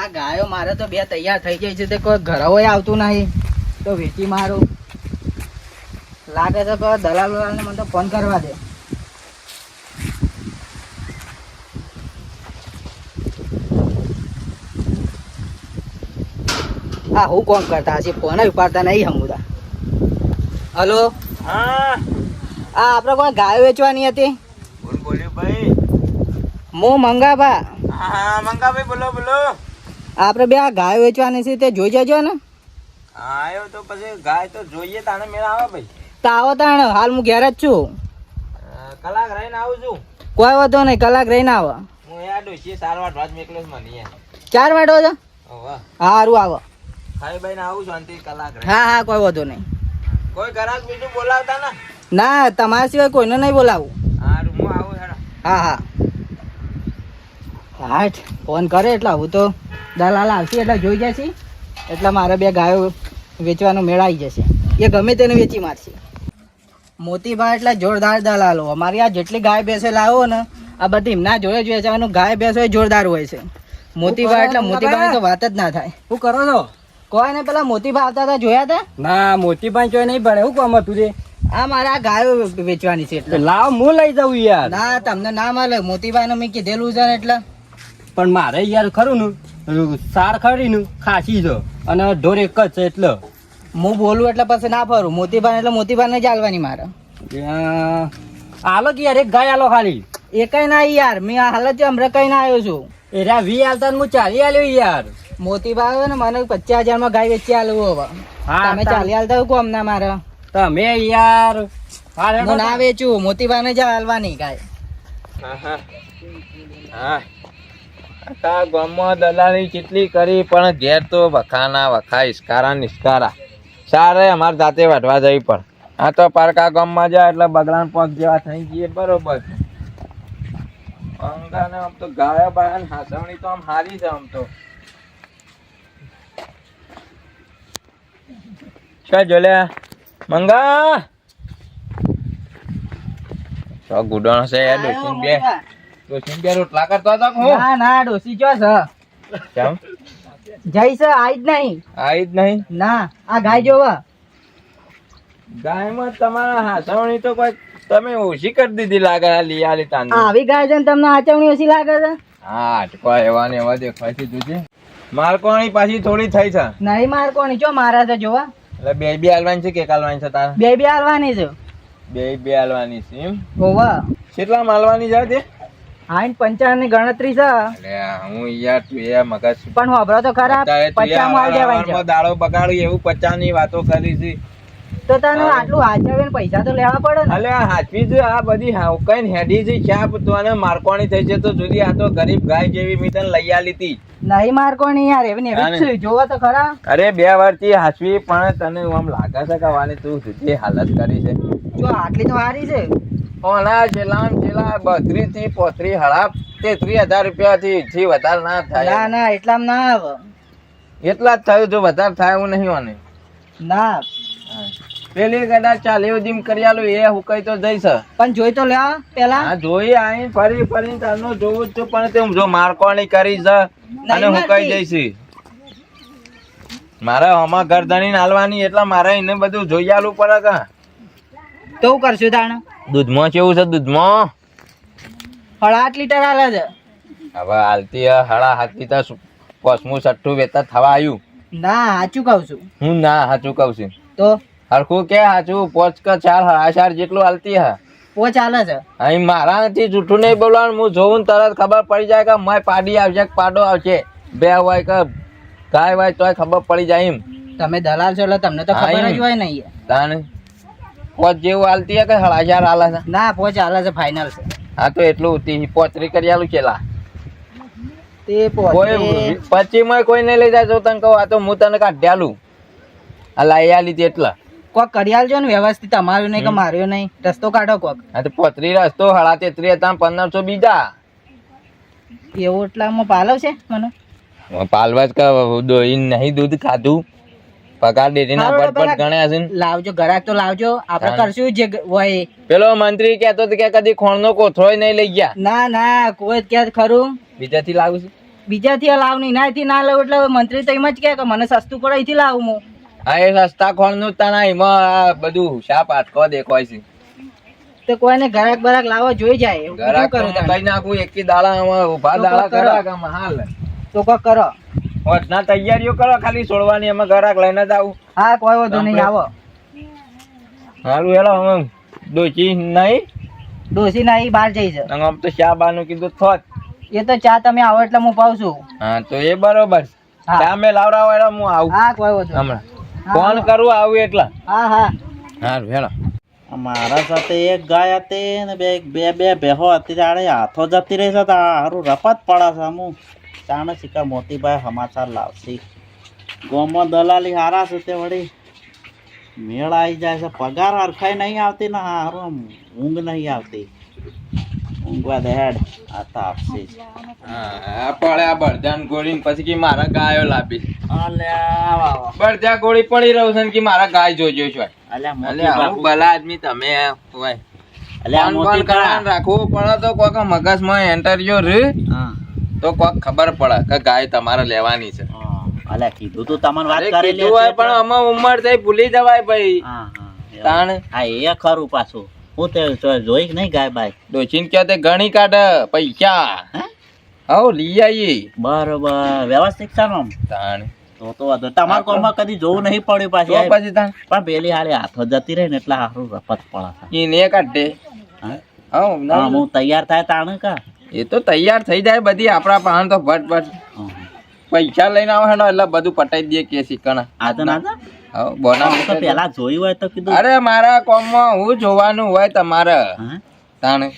આ ગાયો મારે તો બે તૈયાર થઈ ગઈ છે તે કોઈ ઘરવાય આવતું નહીં તો વેચી મારું લાગે છે કે દલાલ ને મને તો ફોન કરવા દે. હા હું કોમ કરતા હશે ફોન ઉપાડતા નહીં હમુદા. હલો હા આપણે કોઈ ગાયો વેચવાની હતી. બોલ બોલ્યો ભાઈ. હું મંગાભા. હા મંગાભાઈ બોલો બોલો. આપણે બે આ ગાયો વેચવાની છે તે જોઈ જજો ને. આયો તો પછી ગાય તો જોઈએ તાને મેળ આવે ભાઈ. તો આવો તાણ હાલ હું ઘેર જ છું. કલાક રહીને આવું છું. કોઈ વાંધો નહીં કલાક રહીને આવો. હું યાર ડોશી સારવાર રાત મેકલો જ મને યાર. 4 વાગ્યો છે. ઓવા સારું આવો. ખાઈ ભાઈ ને આવું શાંતિ કલાક રહી. હા હા કોઈ વાંધો નહીં. કોઈ ઘરાક બીજું બોલાવતા ને. ના તમારા સિવાય કોઈને નહીં બોલાવું. હારું હું આવું હેડા. હા હા હાટ ફોન કરે એટલે હું તો દલાલ આવશે એટલે જોઈ જશે એટલે મારે બે ગાયો વેચવાનો મેળ આવી જશે. એ ગમે તેને વેચી મારશે. મોતીભાઈ એટલે જોરદાર દલાલો. અમારી આ જેટલી ગાય ભેંસો લાવો ને આ બધી એમના જોડે જ વેચવાનું. ગાય ભેંસો એ જોરદાર હોય છે. મોતીભાઈ એટલે મોતીભાઈ તો વાત જ ના થાય. શું કરો છો? કોઈ ને પેલા મોતીભાઈ આવતા હતા જોયા હતા. ના મોતીભાઈ ચોય નહીં પડે. શું કામ હતું રે? આ મારે આ ગાયો વેચવાની છે એટલે. લાવ હું લઈ જાઉં યાર. ના તમને ના મળે. મોતીભાઈ નું મેં કીધેલું છે ને એટલે. પણ મારે યાર ખરું ને સાર ખરી ને ખાસી છે અને ઢોર એક જ છે એટલે હું બોલું એટલે પછી ના ફરું. મોતીભાઈ એટલે મોતીભાઈ ને જ આલવાની મારે. આલો કે યાર એક ગાય આલો ખાલી. એ કઈ ના યાર મેં આ હાલત હમણાં કઈ ના આવ્યો છું. એરા 20 આલતા ને હું 40 આલ્યો યાર. મોતીભાઈ હોય ને મને 50,000 માં ગાય વેચી આલવું હવે. હા, તમે 40 આલતા હોય કોમ ના મારે. તમે યાર હું ના વેચું. મોતીભાઈ ને જ આલવાની ગાય. હા આ ગામમાં દલાલી કેટલી કરી પણ ઘેર તો વખાના વખા ઇસ્કારા નિસ્કારા સારે અમારે જાતે વાટવા જવી પણ આ તો પારકા ગામમાં જાય એટલે બગડાન પગ જેવા થઈ ગયે બરોબર. અંગાને આમ તો ગાયા બાયા હાસવણી તો આમ હારી છે આમ તો. શું જોલ્યા મંગા તો ગુડણ છે યાર ડોસીન બે. તો સિંગર રોટલા કરતો હતો હું. ના ના ડોસી જો છે કેમ જઈ છે આઈ જ નહીં. આઈ જ નહીં. ના આ ગાય જોવા ગાયમાં તમારા હાસવણી તો કોઈ તમે ઓછી કરી દીધી લાગે આ લીયાલી તાંદી. આવી ગાય છે ને તમને આચવણી ઓછી લાગે છે. હા અટકો એવા ને એવા દેખાય છે તું છે. મારકોણી પાછી થોડી થઈ છે. નહીં માર કોની ચો મારા છે જોવા. એટલે બે બે હાલવાની છે કે હાલવાની છે તારા? બે બે હાલવાની છે. બે હાલવાની છે એમ. હોવા કેટલા માલવાની છે તે? 55 ની ગણતરી છે. અલે હું યાર તું એ મગજ પણ હોભળો તો ખરા 50 માલ દેવાય છે. દાડો બગાડ્યું એવું 50 ની વાતો કરી છે. તો તને આટલું હાચવીને પૈસા તો લેવા પડે ને. અલે હાચવી છે આ બધી કઈ હેડી છે છાપ તો અને મારકોણી થઈ છે તો જુદી આ તો ગરીબ ગાય જેવી મેં તને લઈ આલી હતી. નહીં માર કોની યાર એવી ને એવી જ છે. જોવા તો ખરા. અરે 2 વર્ષથી હાચવી પણ તને આમ લાગે છે કે વાની તું જુદી હાલત કરી છે. જો આટલી તો હારી છે. ઓના છેલ્લા 32 થી 35 હળાપ 33,000 રૂપિયા થી વધારે ના થાય. ના ના એટલામાં ના આવે. એટલા જ થયું જો વધારે થાય એવું નહીં ઓને. ના પેલી કદાચ ચાલે એવું કરી આલું એ હુકાઈ તો જઈશ. પણ જોઈ તો લેવા પેલા. હા જોઈ આઈ ફરી ફરી તારનું જોવું જ છું પણ તે જો મારકોણી કરી છે અને હુકાઈ જઈશ. મારે આમાં ગરદણી નાલવાની એટલે મારે એને બધું જોઈ આલું પડે કે. તો હું કરશું તાણ. દૂધમાં કેવું છે? દૂધમાં 8 લીટર આલે છે. હવે હાલતી 7.5 કોસમું સટ્ટું વેતા થવા આવ્યું. ના સાચું કહું છું. હું ના સાચું કહું છું. તો હરખું કે સાચું 5 કે 4 જેટલું હાલતી હા. પોચ આલે છે. અહીં મારા નથી જૂઠું નહીં બોલવાનું. હું જોઉં ને તરત ખબર પડી જાય કે મય પાડી આવશે કે પાડો આવશે. બે હોય કે ગાય હોય તોય ખબર પડી જાય એમ. તમે દલાલ છો એટલે તમને તો ખબર જ હોય નહીં. તાને 5 જેવું હાલતી હે કે 4.5 હાલે છે? ના પોચ આલે છે ફાઇનલ છે. હા તો એટલું 35 કરી આલું છેલા. તે પોચ કોઈ 25 માં કોઈ નહીં લઈ જાય તો તને કહું આ તો હું તને કાઢી આલું. આ લાઈ આલી હતી એટલા કોક કરી આલજો ને વ્યવસ્થિત. તમારું નહીં કે માર્યો નહીં. રસ્તો કાઢો કોક. હા તો 35 રસ્તો 33 હતા 1500 બીજા. એવું એટલામાં પાલવ છે મને. પાલવા જ દોઈ નહીં દૂધ ખાધું પગાર ડેરીના પટ ગણ્યા છે. લાવજો ગ્રાહક તો લાવજો. આપણે કરશું જે હોય. પેલો મંત્રી કહેતો કે કદી ખોણનો કોથળો નહીં લઈ ગયા. ના ના કોઈ ક્યાં ખરું. બીજાથી લાવું છું. બીજાથી લાવ નહીં, નાથી ના લાવ એટલે મંત્રી તો એમ જ કહે કે મને સસ્તું પડે અહીંથી લાવું હું. હા એ સસ્તા ખોળનું તાના એમાં આ બધું શાપ આટકો દેખાય છે. તો કોઈને ઘરાક બરાક લાવવા જોઈ જાય એવું ઘરાક શું કરું તમે? કઈ નાખું એકી દાડામાં ઉભા તો દાડા કરો. કરા કે હાલ તો કોક કરો. હોટના તૈયારીઓ કરો ખાલી છોડવાની એમાં ઘરાક લઈને જ આવું. હા કોઈ વાંધો નહીં, આવો. હારું હેલો હવે ડોચી નહીં ડોસી ના બહાર જઈ છે. અને આમ તો શા બાનું કીધું થોત. એ તો ચા તમે આવો એટલે હું પાઉં છું. હા તો એ બરોબર. હા. ચા મેં લાવડાવો એટલે હું આવું હા કોઈ વાંધો નહીં. હમણાં હા, ફોન હા. કરું આવું એટલા. હા હા હારું હેલો. મારા સાથે એક ગાય હતી ને બે ભેહો હતી તાણે હાથો જતી રહી છે તો હારું રપત પડે છે હું તાણે શીખા મોતીભાઈ સમાચાર લાવશે ગોમાં દલાલી હારા છે તે વળી મેળ આવી જાય છે પગાર હરખાઈ નહીં આવતી ને હારું ઊંઘ નહીં આવતી ઊંઘવા દે હેડ આ તો આપશે હા પડે આ બળદાન ગોળી ને પછી કે મારા ગાયો લાવી. અલ્યા વાહ બળદા ગોળી પડી રહ્યું છે ને કે મારા ગાય જોજો છો. અલ્યા અલ્યા આવું મોતી ભલા આદમી તમે હોય. અલ્યા ફોન મોતી કરાવીને રાખવું પડે તો કોક મગજમાં એન્ટરજો રે હા તો કોક ખબર પડે કે ગાય તમારે લેવાની છે. અલ્યા કીધું તું તમને વાત અરે કરેલી કીધું હોય પણ આમાં ઉંમર થઈ ભૂલી જવાય ભાઈ. હા હા તાણ હા એ ખરું પાછું હું તે જોઈ કે નહીં ગાય બાય ડોશીને કહે તે ગણી કાઢે પૈસા. હે હો લઈ આવીએ. બરોબર વ્યવસ્થિત છે ને આમ? તાણ તો વાંધો તમારા કોમમાં કદી જોવું નહીં પડ્યું તો પાછી પછી તાણ પણ પેલી હાલે હાથો જતી રહી ને એટલે હારું રપત પડે એને કાઢે. હા હા હું તૈયાર થાય તાણે કા એ તો તૈયાર થઈ જાય બધી આપણા પાસે તો ભટ પૈસા લઈને આવે ને એટલે બધું પટાઈ દે કે શીકણા. આ તો ના હા બોના તો પેલા જોયું હોય તો કીધું અરે મારા કોમમાં હું જોવાનું હોય તમારે હા? તાણે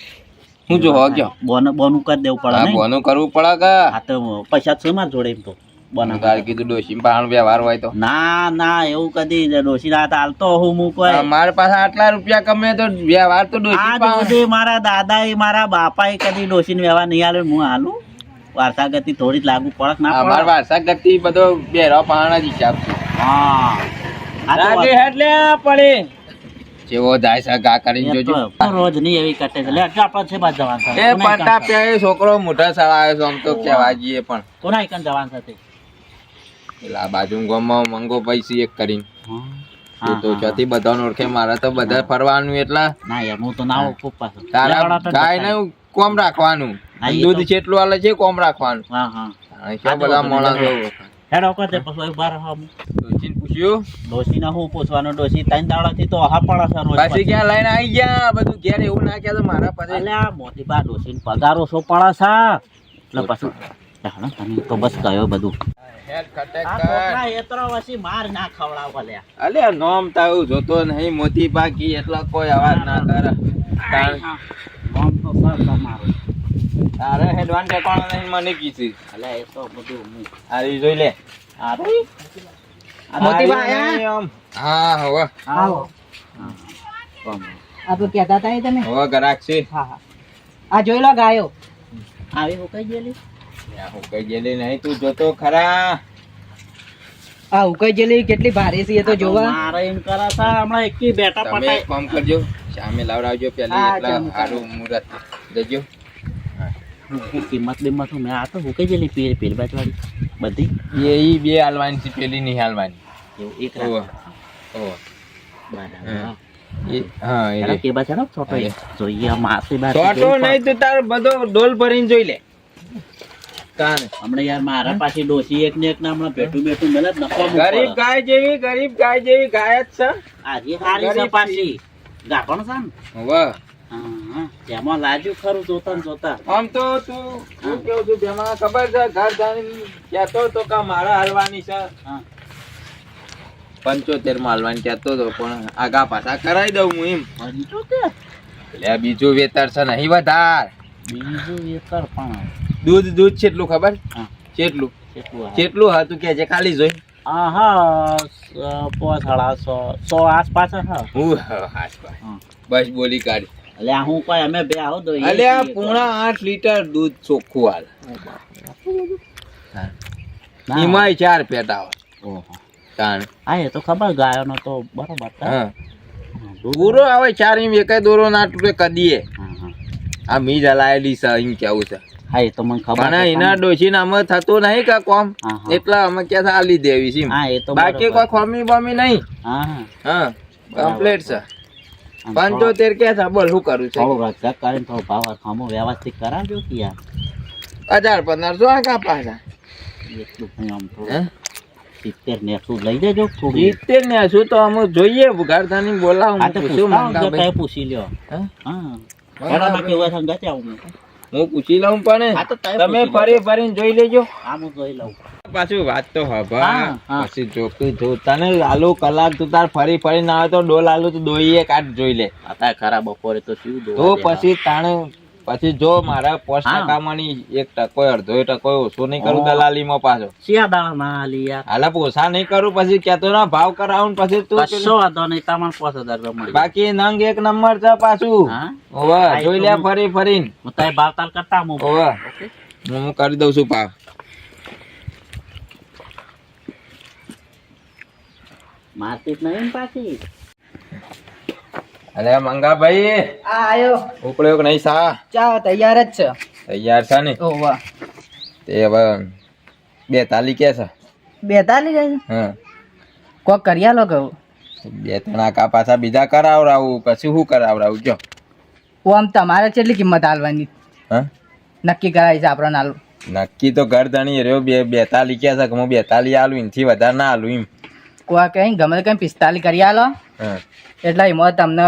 હું જોવા ગયો. બોનું કરી દેવું પડે હા નહીં? બોનું કરવું પડે કે હા તો પૈસા છે માર જોડે એમ તો બોના તારે કીધું ડોશી પાણ વ્યવહાર હોય તો ના ના એવું કદી ડોસી ના હાલતો હું કોઈ મારા પાસે આટલા રૂપિયા કમે તો વ્યવહાર તો ડોશી આજ પાણ. સુધી મારા દાદા મારા બાપા કદી ડોસી વ્યવહાર નહીં હાલે હું હાલું વાર્તાગતિ થોડી જ લાગુ પડક ના અમાર પડે વારસા ગતિ બધો બેરો પાણ જ હિસાબ છે. હા આ તો રાગે હેડલે પડી જેવો જાય છે ગા કરીને એ જોજો. તો રોજ નહીં એવી કટે છે લે એટલે આપણે છે બાદ જવાન એ પટ્ટા પે છોકરો મોટા શાળા આવ્યો છે આમ તો કહેવા જઈએ પણ કોના એકન જવાન સાથે પેલા બાજુ ગામમાં મંગો પૈસી એક કરીને એ તો ચોથી બધાને ઓળખે મારે તો બધા ફરવાનું એટલા ના યાર હું તો ના ઓળખું પાછો તારા ગાય ને કોમ રાખવાનું હા, એ દૂધ તો- જેટલું આલે છે કોમ રાખવાનું. હા હા અને શું બધા માણસો હેડો કરતે પછી બાર હા ડોશીને પૂછ્યું ડોસી ને હું પૂછવાનું ડોસી ત્રણ દાડાથી તો હા પડે છે રોજ પાછી ક્યાં લઈને આવી ગયા બધું ઘેર એવું ના કહે તો મારા પાસે અલ્યા મોટી બા ડોસી ને પગારો શો પડે છે એટલે પછી જાણો તમે તો બસ કયો બધું હેડ ખટેક આ કર. છોકરા એતરો પછી માર ના ખવડાવ લ્યા અલ્યા નોમ તાવું જોતો નહીં મોતી પાકી એટલા કોઈ અવાજ ના કરે. આમ તો સર તમારું તારે હેડવાન ઠેકાણો નહીં મને કીધી. અલ્યા એ તો બધું હું આરી જોઈ લે. મોતીબા આયા? આમ. હા હવે આવો. આ તો કહેતા હતા એ તમે. હવે ગરાક છે. હા હા આ જોઈ લો ગાયો. આવી હું કઈ ગયેલી હું કઈ ગયેલી નહીં તું જોતો ખરા. આ ઉકાઈ જેલી કેટલી ભારે છે એ તો જોવા. મારે એમ કરે છે હમણાં એકી બેટા તમે પટાઈ એક કામ કરજો સામે લાવડાવજો પેલી હા, એટલા ચાલો. સારું મુહૂર્ત જજો. કિંમત બિંમત હું મેં આ તો હું કઈ ગયેલી પેલી બાજુ વાળી બધી બે હાલવાની છે પેલી નહીં હાલવાની. એવું એક ઓહો. રાખ ઓહો. બરાબર હા એ રે. કે બાજુ ને છોટો અરે. જોઈએ આ માસી બાર છોટો નહીં તું તાર બધો ડોલ ભરીને જોઈ લે. તાને હમણાં યાર મારા પાછી ડોસી એક ને એક ના હમણાં બેઠું બેઠું મળે જ નફો ગરીબ ગાય જેવી ગાય જ છે. આજે હારી છે ગરીબ પાછી ગાભણ છે ને હવે હા તેમાં લાજ્યું ખરું જોતા ને જોતા આમ તો તું શું કેવું છું તેમાં ખબર છે ઘર જાણી કહેતો તો કે મારા હાલવાની છે હા 75 માં હાલવાની કહેતો તો પણ આગા પાછા કરાવી દઉં હું એમ. 75 એટલે બીજું વેતર છે નહીં વધાર. બીજું એકર પણ દૂધ કેટલું ખબર હા કેટલું કેટલું આવે? કેટલું હતું કે છે ખાલી જોઈ હા 100 આસપાસ હા હું હાસપા. હા. બસ બોલી કાઢી. એટલે આ હું કોઈ અમે બે આવો દો અલે આ પૂણા 8 લીટર દૂધ ચોખ્ખું હાલ. એમાંય 4 પેટા આવે. ઓહો તાણ હા એ તો ખબર ગાયો નો તો બરોબર છે. હા દૂધ- પૂરો આવે 4 એમ એકાય દોરો ના તૂટે કદીએ. હા, હા. આ મી જલાયેલી છે એમ કેવું છે. હા એ તો મને ખબર પણ છે. એના ડોશીને અમે થતું નહીં કે કોમ હા, હા. એટલે અમે ક્યાં આલી દેવી છે હા એ તો બાકી બરોબર. કોઈ ખોમી બોમી નહીં હા હા હા કમ્પ્લીટ છે આમ 75 કે છે બોલ શું કરું છે થોડું રક્ષા કરીને થોડો ભાવ હરખામો વ્યવસ્થિત કરાવજો કે યાર 1500 કા પાછા એટલું હું આમ હે થોડું 70 ને શું લઈ દેજો થોડું. 70 ને શું તો અમે જોઈએ ઘરધાની બોલાવું હા તો પૂછું પૂછતા મંગા આવજો, ભાઈ તમે પૂછી લ્યો. હે? હા એનામાં કેવું હોય સંગાતે આવું હું. હું પૂછી લઉં પણ હા તો તમે તમે પૂછી ફરી ફરીને જોઈ લેજો હા હું જોઈ લઉં. પાછું વાત તો હભા હા, હા. પછી જોતું જોતા ને આલુ કલાક તું તાર ફરી ફરીને આવે તો ડોલ આલુ તો દોઈએ કાઢ જોઈ લે અત્યારે ખરા બપોરે તો શું તો દોવા દેવા. પછી તાણે પછી જો મારા પોસ્ટ હા. ટકામાંની 1% અડધો ટકો ઓછો નહીં કરું ઓહ. દલાલીમાં પાછો શિયા દાડા ના આલી યાર. હાલા પોસા નહીં કરું પછી કેતો ના ભાવ કરાવું ને પછી તું કશો વાંધો નહીં, તમને 5000 રૂપિયા મળી જાય. બાકી નંગ એક નંબર છે પાછું હા? ઓવે હા, એ જોઈ તો લે હું- ફરી ફરીને હું તારે ભાવતાલ કરતા હું. ઓવે ઓકે? હું કરી દઉં છું ભાવ માર્કેટ નહીં ને પાછી. અરે મંગા ભાઈ આ આયો ઉપડ્યો કે નહીં સા ચા તૈયાર જ છે તૈયાર છે ને ઓ વાહ તે હવે 42 કે છે 42 જાય હા કોક કરી આલો કહું 2-3 આકા પાછા બીજા કરાવરાવું પછી શું કરાવરાવું જો આમ તમારે કેટલી કિંમત આલવાની હા નક્કી કરાવી છે આપણને આલું નક્કી તો ઘર ધણી રહ્યો 42 કે છે કે હું 42 આલું એનથી વધારે ના આલું એમ કોઈ કઈ ગમે તે કઈ 45 કરી આલો હા એટલે એમાં તમને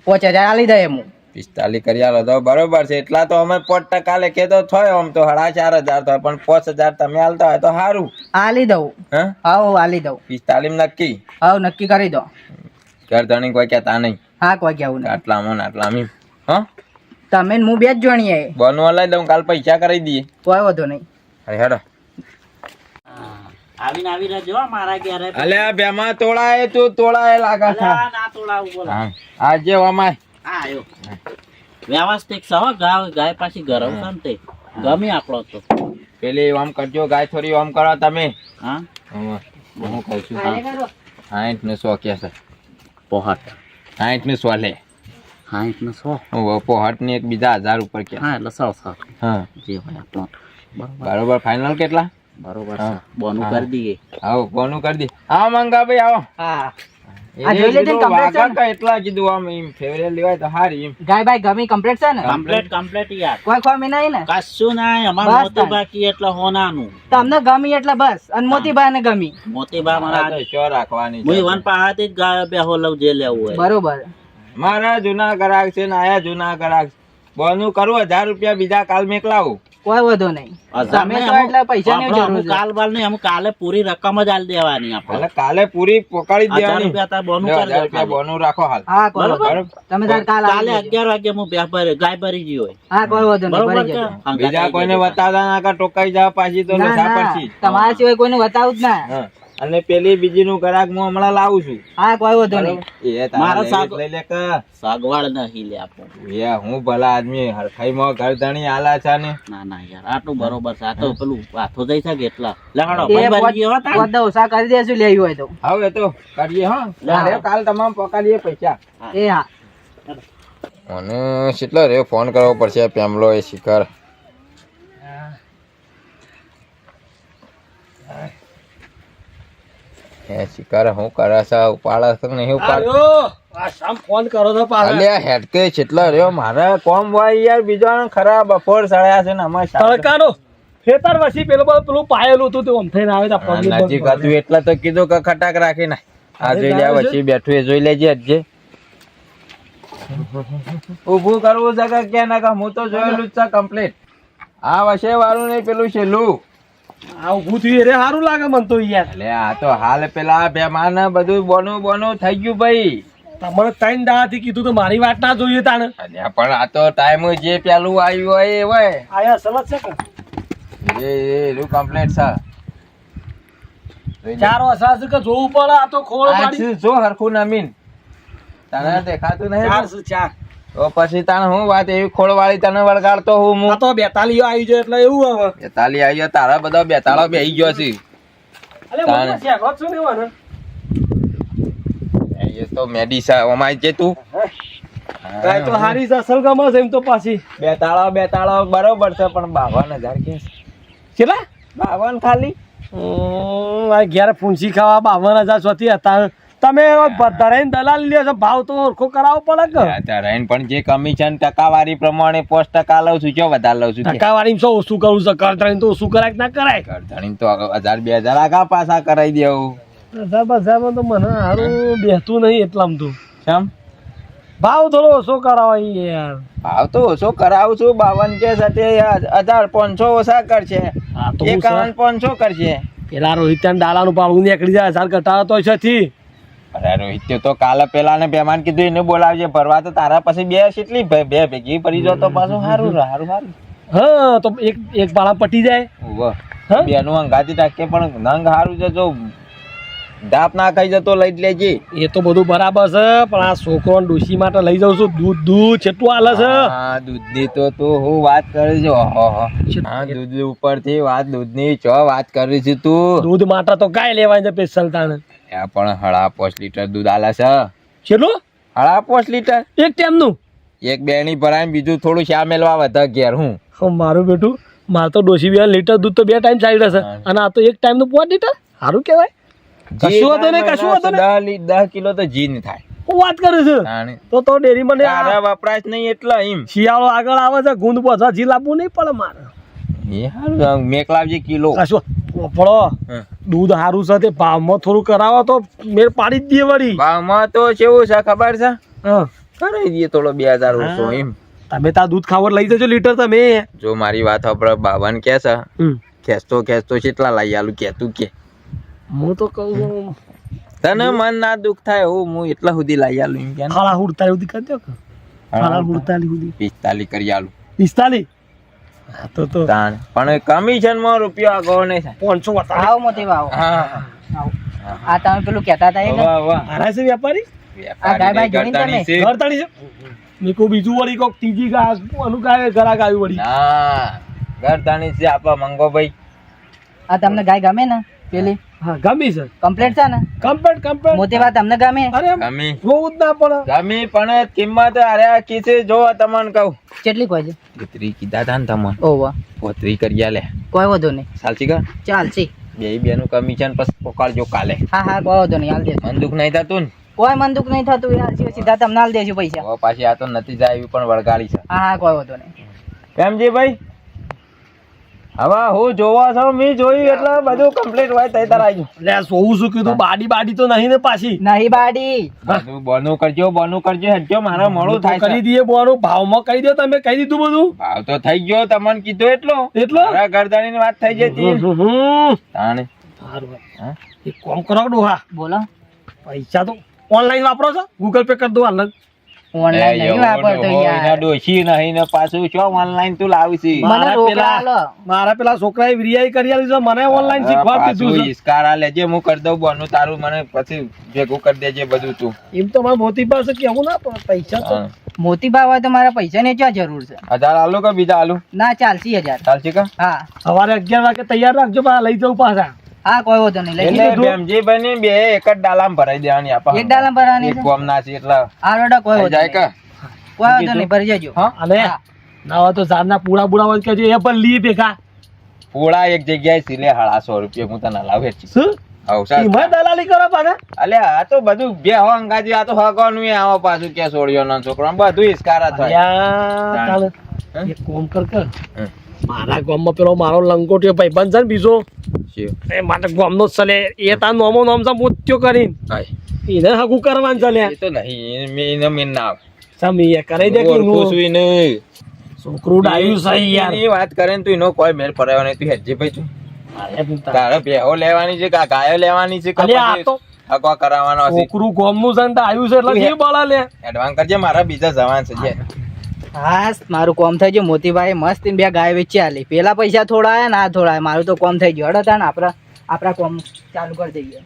5000 આલી દે એમ 45 કરી આલો તો બરોબર છે એટલા તો અમે 5% લેખે તો થયો આમ તો 4500 થાય પણ 5000 તમે આલતા હોય તો સારું આલી દઉં હા હાવ આલી દઉં 45 નક્કી હાવ નક્કી કરી દો ઘર ધણી કોઈ કહેતા નહીં હા કોઈ કેવું નહીં આટલામાં ને આટલામાં એમ. હા તમે ને હું બે જ જોણીએ બનવા લઈ દઉં કાલ પૈસા કરી દઈએ કોઈ વધુ નહીં અરે હેડો હા. આવીને આવી રહેજો હો મારા ઘેરે. અલે આ બેમાં તોળાય તું તોળાય લાગે છે અલા, ના તોડાવું બોલો. હા આજે અમાય હા આયો. વ્યવસ્થિત છે હો, ગાય પાછી ગરમ છે ને તે. ગમે આપણો તો. પેલી આમ કરજો ગાય થોડી આમ કરો તમે હા હવે હું કહું છું 60 ને 100 કે છે પોહટ. 60 ને 100 લે 60 ને 100. હું પોહટ ને એક બીજા 1000 ઉપર કે હા એટલે 100 હા જે હોય આપણો. બરોબર બરોબર ફાઇનલ કેટલા બરોબર હા. છે. બોનું હા. કરી દઈએ. આવો કોનું કરી દી આવો મંગા ભાઈ આવો હા એ આ જોઈ લેજે કીધું complete છે ને? વાઘા કા એટલા કીધું આમ એમ ફેવરેટ લેવાય તો હારી એમ ગાય ભાઈ ગમી કમ્પ્લીટ છે ને કમ્પ્લેટ યાર. કોઈ ખોમી નહીં ને કશું ના અમાર બસ મોતી તાન. બાકી એટલે હોનાનું. તમને ગમી એટલે બસ અને મોતીભાઈ ને ગમી મોતી બા આ મારા તો શું રાખવાની હું છે? ઈવન પાસેથી જ ગાય બેહો લઉં જે લેવું હોય. બરોબર મારા જૂના ગ્રાહક છે ને આયા જૂના ગ્રાહક બોનું કરું 1000 રૂપિયા બીજા કાલ મેકલાવું કોઈ વધુ નહીં તમે તો એટલે પૈસાની આપણો જરૂર અમુક છે. કાલ બાલ નહીં, અમુક કાલે પૂરી રકમ જ આલી દેવાની આપણે. એટલે કાલે પૂરી પોકાડી 1000 દેવાની રૂપિયા તાર બોનું લ્યો, કરી 1000 રૂપિયા દો. બોનું રાખો હાલ હા કોઈ બરોબર? વધુ નહીં. તમે તાર કાલ કાલે આવી જજો. 11 વાગે હું ગાય ભરી ગઈ હોય. હા કોઈ વધુ નહીં બરોબર ભરી કે? જજો. હા, બીજા ગાય કોઈને ભરી બતાવતા ના કા ટોકાઈ જાવ પાછી તો ના, લસા ના, પડશે તમારા સિવાય કોઈને બતાવું જ ના હા અને પેલી બીજી નું ગ્રાહક હું હમણાં લાવું છું હા કોઈ વધુ નહીં એ મારા તારા સાગ- લઈ લે કે સગવડ નહીં લે આપણું. એ હું ભલા આદમી હરખાઈમાં ઘર ધણી આલા છે ને ના ના યાર આટલું બરોબર છે. આ તો પેલું હાથો જઈ શકે એટલા લેહાડો એ ભાઈ ભરી ગયો હતા. પોત ઓછા કરી દેશું લેવી હોય તો હવે તો કરીએ હા હા. અરે કાલ તમામ પકાડીએ પૈસા એ હા અને કેટલો રે ફોન કરવો પડશે પેમલો એ શિખર એ શિખર હું કરે છે ઉપાડે છે કે નહીં ઉપાડ ફોન કરો તો અલ્યા હેડકે કેટલો રહ્યો મારે કોમ હોય યાર બીજો ખરા બપોર સળ્યા છે ને અમારે તડકાનો ખેતર વસી પેલું પાયેલું હતું તે ઓમ થઈને આવે તો પગલું બંધ નજીક કરી. હતું એટલે તો કીધું કે ખટાક રાખી નાખ આ જોઈ લે વચ્ચે બેઠું એ જોઈ લેજે હજે ઊભું કરવું છે કે ક્યાં ના હું તો જોયેલું જ છે કમ્પ્લીટ આ વશે વાળું નહીં પેલું છેલ્લું આ ઊભું થયું એ રે સારું લાગે મને તો યાર. એટલે આ તો હાલ પેલા બેમાન બધું બોનું થઈ ગયું ભાઈ તમારે 3 દાડાથી કીધું તો મારી વાત ના જોઈએ તાણે. અલ્યા પણ આ તો ટાઈમ જે પેલું આવ્યું હોય એ હોય આયા સલત છે કે એનું કમ્પ્લીટ છે જોઈ લે. 4 વર્ષ છે કે જોવું પડે આ તો ખોળ આ પાડી શું જો હરખું નમીન તને દેખાતું નહીં 4 છે 4. તો પછી તને હું વાત એવી ખોળવાળી તને વળગાડતો હું આ તો 42 આવી જાય એટલે એવું હવે. 42 આવી ગયો તારા બધા 42 બેહી ગયો છે અલે તાણે. મને શેખો છો ને એવા ને. એ તો મેડિસા ઓમાય છે તું ગાય તો હારી છે, અસલ ગમે છે એમ તો પાછી. બે તાળો બરોબર છે પણ 52,000 કે કેટલા? 52 ખાલી. આ ઘેર ફૂંસી ખાવા 52,000 સ્વતી હતા. તમે ધરાઈને દલાલ લ્યો છો, ભાવ તો ઓળખો કરાવવો પડે કે? અત્યારે પણ જે કમિશન ટકાવારી પ્રમાણે 5% લઉં છું, જો વધારે લઉં છું. ટકાવારી શું ઓછું કરવું છે? કરધણી તો ઓછું કરાય કે ના કરાય? કરધણી તો 1,000-2,000 આગા પાછા કરાવી દેવું. 1000-1000 તો મને સારું બેસતું નહીં એટલામાં તો. કેમ? ભાવ થોડો ઓછો કરાવાય યાર. ભાવ તો ઓછો કરાવું છું. 52 કે સાથે 1,500 ઓછા કરશે. હા તો 51,500 કરશે. પેલા રોહિત ડાલાનું પાળું નીકળી જાય, 1000 ઘટાડો તો છથી. અરે રોહિત તો કાલે પેલા ને મહેમાન કીધું એને બોલાવજે ભરવા, તો તારા પછી બે કેટલી બે ભેગી પડી જાવ તો પાછું સારું. હા તો એક પાળા પટી જાય. હા? બેનું અંગાથી રાખે પણ નંગ સારું છે. જો ધાપ ના ખાઈ જતો લઈ જ લેજે. એ તો બધું બરાબર છે, પણ આ છોકરો ડોશી માટે લઈ જાઉં છું. દૂધ કેટલું હાલે છે? હા દૂધની તો તું હું વાત કરી છે. હા દૂધ ઉપરથી વાત દૂધની વાત કરી છે તું. દૂધ માટે તો ગાય લેવાય છે સ્પેશિયલ તાણે. પણ 5.5 લીટર દૂધ આલે છે. કેટલું? 5.5 લીટર એક ટાઈમનું? એક બેની ભરાય બીજું થોડું શા મેલવા વધે ઘેર. હું મારું બેટું, મારે તો ડોશી 2 લીટર દૂધ તો 2 ટાઈમ ચાલી રહેશે, અને આ તો એક ટાઈમ નું 5 લીટર. સારું કહેવાય. કશું હતો ને, કશું હતો ને. 10 કિલો તો જી ન થાય. હું વાત કરું છું. તો ડેરી મને વપરાશ નહીં એટલે એમ. શિયાળો આગળ આવે છે, ગુંદ પોસવા જી લાવવું નહીં પડે મારે. એ હારું મેકલાવજે કિલો. કશું પડો દૂધ સારું છે, તે ભાવમાં થોડું કરાવો તો મેળ પાડી જ દઈએ વળી. ભાવમાં તો કેવું છે ખબર છે? હા કરાવી દઈએ થોડો 2,000 ઓછો એમ. તમે તા દૂધ ખાવા લઈ જજો લીટર તમે. જો મારી વાત સાંભળ, 52 કે છે, ખેંચતો કેટલા લઈ આલું કે તું કે? હું તો કહું છું તને મન ના દુઃખ થાય હું એટલા સુધી લઈ આલું એમ કે. 48 સુધી કરી દો કે 48 સુધી 45 કરી આલું. 45? હા તો પણ કમિશન માં રૂપિયા આગળ નહીં થાય. 500 બતાવો. આવો મોતી આવો. હા આ તમે પેલું કહેતા હતા એ ને? હારા છે વેપારી? આ ગાય બાય જોઈને તમે ઘરતાણી છે. મેં કોઈ બીજું વળી કોક ત્રીજી ગાય અનુ ગાય ઘરાક આવ્યું વળી. ના ઘરતાણી છે આપણા મંગોભાઈ. આ તમને ગાય ગમે ને પેલી? હા ગમી છે. કમ્પ્લીટ છે ને? કમ્પ્લીટ. મોતી વાત તમને ગમે? અરે ગમી જોવું જ ના પડે. ગમી પણ કિંમત અરે કીધે જો તમને કહું કેટલી કોઈ છે? પુત્રી કીધા તા ને તમને ઓવા 35 કરી આલે. કોઈ વધુ નહીં. સાચી કર ચાલશે. બેનું કમિશન પછી પકડજો કાલે. હા કોઈ વધુ નહીં, હાલ દેજો. મન દુઃખ નહીં થતું ને? કોઈ મન દુઃખ નહીં થતું યાર, સીધા તમને હાલ દેજો પૈસા. હવે પાછી આ તો નથી જાય એવી પણ વળગાડી છે. હા કોઈ વધુ નહીં. કેમજી ભાઈ હવે હું જોવા છો મેં જોયું એટલે બધું કમ્પ્લીટ હોય તઈ તાર આવજો. એટલે સોવું શું કીધું? બાડી તો નહીં ને પાછી? નહીં બાડી. બધું બોનું કરજો હેડજો મારે મોડું થાય કરી દઈએ. બોનું ભાવમાં કહી દો. તમે કહી દીધું બધું? ભાવ તો થઈ ગયો તમને કીધું એટલો મારા ઘરદાણીની વાત થઈ જતી. તાણે સારું એક કામ કરો ડોહા, બોલો. પૈસા તો ઓનલાઈન વાપરો છો? ગૂગલ પે કરી દો. હાલ ઓનલાઈન નહીં વાપરતો યાર. ડોશી નહીં ને પાછું શું ઓનલાઈન તું લાવશી? મને રોકડા આલો. મારા પેલા છોકરાએ વિરિયાઈ કરી આલી છે, મને ઓનલાઈન શીખવા કીધું છે. ઇસ્કારા લેજે હું કરી દઉં બોનું તારું મને પછી ભેગું કરી દેજે બધું તું. એમ તો મારા મોતી પાસે કેવું ના પડે. પૈસા તો મોતી ભાવ હોય તો મારા પૈસા ની ક્યાં જરૂર છે? 1000 આલુ કે બીજા આલુ? ના ચાલશે 1000. ચાલશે કે? હા સવારે 11 વાગે તૈયાર રાખજો. લઈ જાઉં પાછા. હા કોઈ વધુ નહીં. લઈ એટલે લીધું. બેમજીભાઈ ની બે એક જ ડાલામાં ભરાઈ દેવાની આપા. એક ડાલા ભરવાની એક છે? કોમ ના છે એટલે આ રોડા કોઈ વધુ જાય કે? નહીં. કોઈ વધુ નહીં, ભરી જજો. અને હા. ના હોય તો ઝાડના પૂરા બુડા હોય કે એ પણ લઈ ભેગા. પૂળા એક જગ્યાએ સિલે 150 રૂપિયા હું તને લાવે છે. શું એમાં દલાલી કરો પાછા? અલે આ તો બધું બે હો અંગાજી આ તો હગવાનું આવો પાછું કે છોડ્યો ના છોકરો બધું ઇસ્કારા થાય. યાર ચાલ એક કોમ કર મારા ગામમાં પેલો મારો લંગોટિયો ભાઈબંધ છે ને બીજો, એ માટે ગામનો જ ચાલે. એ તાર નોમો નામ છે મોત્યો કરીને એને હગું કરવાનું ચાલે. એ તો નહીં મેં ના આવે. સમી કરી દે કે ખુશી નહીં છોકરું ડાયું છે યાર. એની વાત કરે ને તું એનો કોઈ મેળ પડાવ્યો નહીં. તું હેજી ભાઈ તું તારે બેહો લેવાની છે કે ગાયો લેવાની છે? આ તો હગવા કરાવવાનો છે. છોકરું ગામનું છે ને આવ્યું છે એટલે જે બળા લે. એડવાન્સ કરજે મારા બીજા જવાન છે. હા મારું કોમ થઈ ગયું. મોતીભાઈ મસ્ત 2 ગાય વેચી આલી. પેલા પૈસા થોડા આયા ને આ થોડા આયા. મારું તો કોમ થઈ ગયું. હડો તાણ આપણા કોમ ચાલુ કરી દઈએ.